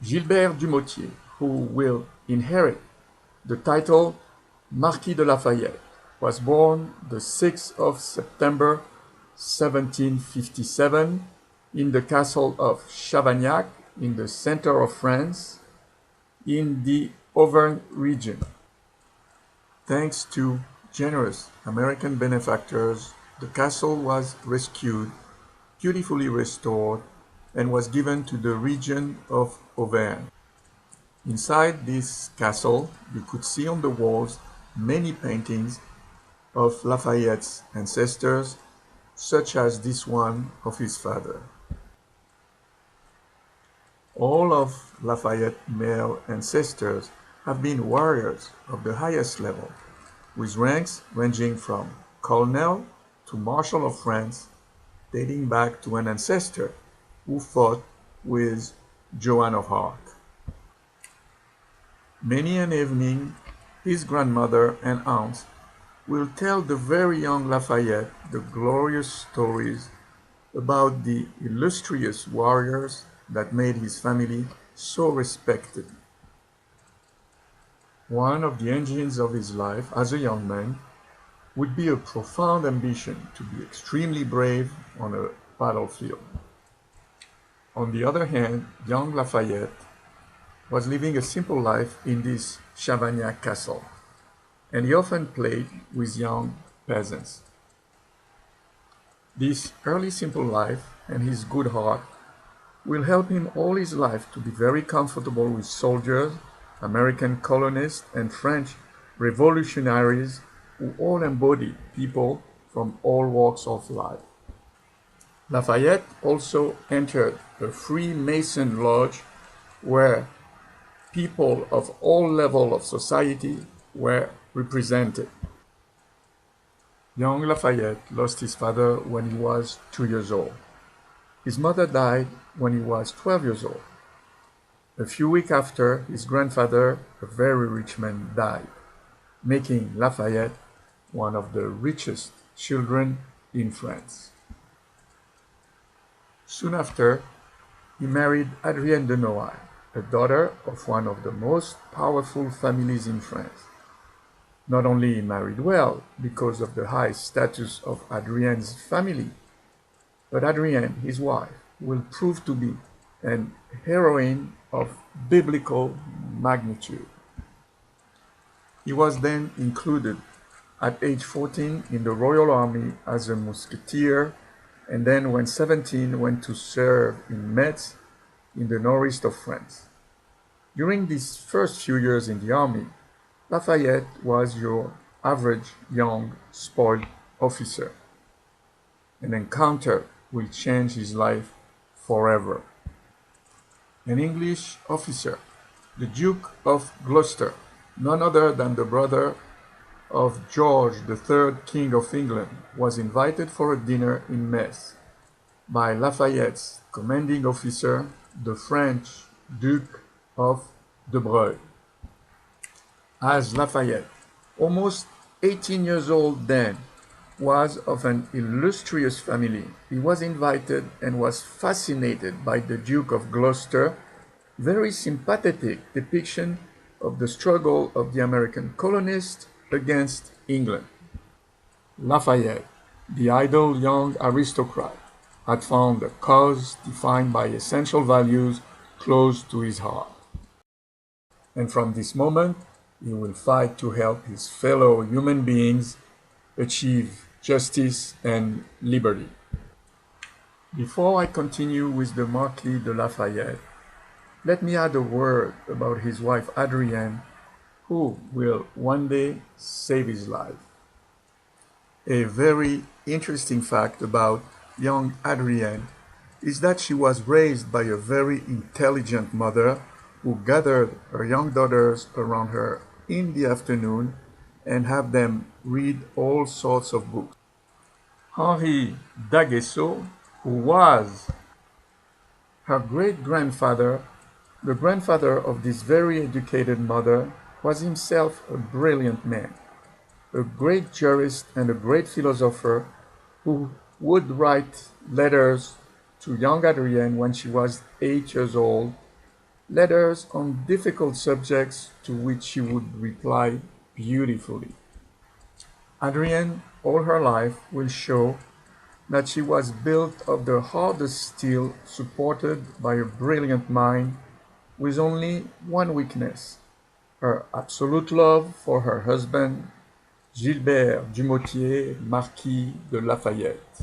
Gilbert Dumotier, who will inherit the title Marquis de Lafayette, was born the 6th of September 1757 in the castle of Chavagnac in the center of France in the Auvergne region. Thanks to generous American benefactors, the castle was rescued, beautifully restored, and was given to the region of Auvergne. Inside this castle, you could see on the walls many paintings of Lafayette's ancestors, such as this one of his father. All of Lafayette's male ancestors have been warriors of the highest level, with ranks ranging from colonel to marshal of France, dating back to an ancestor who fought with Joan of Arc. Many an evening, his grandmother and aunts will tell the very young Lafayette the glorious stories about the illustrious warriors that made his family so respected. One of the engines of his life as a young man would be a profound ambition to be extremely brave on a battlefield. On the other hand, young Lafayette was living a simple life in this Chavagnac castle, and he often played with young peasants. This early simple life and his good heart will help him all his life to be very comfortable with soldiers, American colonists, and French revolutionaries who all embody people from all walks of life. Lafayette also entered a Freemason lodge where people of all levels of society were represented. Young Lafayette lost his father when he was 2 years old. His mother died when he was 12 years old. A few weeks after, his grandfather, a very rich man, died, making Lafayette one of the richest children in France. Soon after, he married Adrienne de Noailles, a daughter of one of the most powerful families in France. Not only he married well because of the high status of Adrienne's family, but Adrienne, his wife, will prove to be an heroine of biblical magnitude. He was then included at age 14 in the Royal Army as a musketeer, and then when 17 went to serve in Metz in the northeast of France. During these first few years in the army, Lafayette was your average young spoiled officer. An encounter will change his life forever. An English officer, the Duke of Gloucester, none other than the brother of George III, King of England, was invited for a dinner in Metz by Lafayette's commanding officer, the French Duke of de Broglie. As Lafayette, almost 18 years old then, was of an illustrious family, he was invited and was fascinated by the Duke of Gloucester, very sympathetic depiction of the struggle of the American colonists against England. Lafayette, the idle young aristocrat, had found a cause defined by essential values close to his heart. And from this moment, he will fight to help his fellow human beings achieve justice and liberty. Before I continue with the Marquis de Lafayette, let me add a word about his wife Adrienne, who will one day save his life. A very interesting fact about young Adrienne is that she was raised by a very intelligent mother who gathered her young daughters around her in the afternoon and have them read all sorts of books. Henri d'Aguesseau, who was her great-grandfather, the grandfather of this very educated mother, was himself a brilliant man, a great jurist and a great philosopher who would write letters to young Adrienne when she was 8 years old, letters on difficult subjects to which she would reply beautifully. Adrienne, all her life, will show that she was built of the hardest steel, supported by a brilliant mind, with only one weakness: her absolute love for her husband, Gilbert Dumotier, Marquis de Lafayette.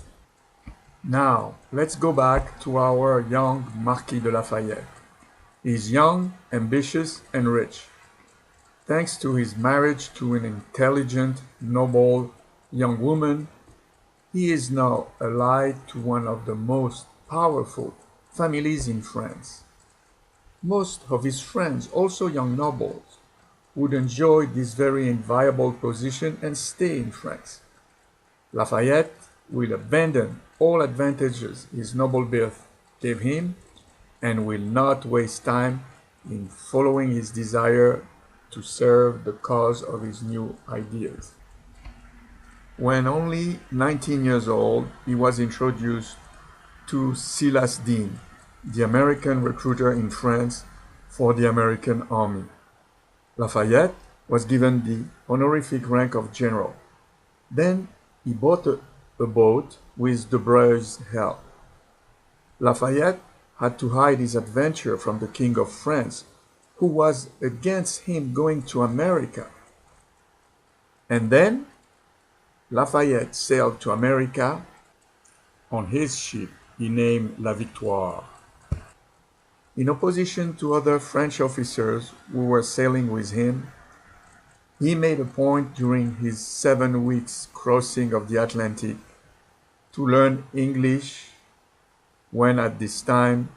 Now, let's go back to our young Marquis de Lafayette. He's young, ambitious, and rich. Thanks to his marriage to an intelligent, noble young woman, he is now allied to one of the most powerful families in France. Most of his friends, also young nobles, would enjoy this very enviable position and stay in France. Lafayette will abandon all advantages his noble birth gave him and will not waste time in following his desire to serve the cause of his new ideas. When only 19 years old, he was introduced to Silas Deane, the American recruiter in France for the American Army. Lafayette was given the honorific rank of general. Then he bought a boat with De Breuil's help. Lafayette had to hide his adventure from the King of France, who was against him going to America. And then Lafayette sailed to America on his ship he named La Victoire. In opposition to other French officers who were sailing with him, he made a point during his 7 weeks crossing of the Atlantic to learn English, when at this time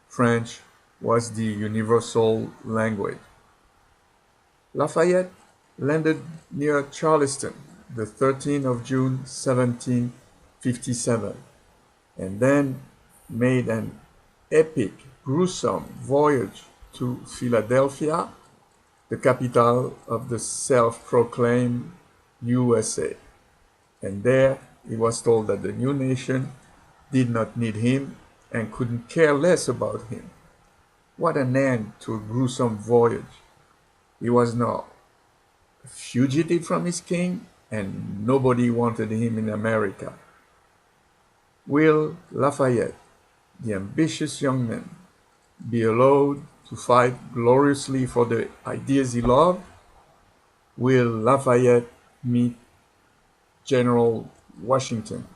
French was the universal language. Lafayette landed near Charleston the 13th of June 1757, and then made an epic, gruesome voyage to Philadelphia, the capital of the self-proclaimed USA. And there he was told that the new nation did not need him and couldn't care less about him. What an end to a gruesome voyage. He was now a fugitive from his king, and nobody wanted him in America. Will Lafayette, the ambitious young man, be allowed to fight gloriously for the ideas he loved? Will Lafayette meet General Washington?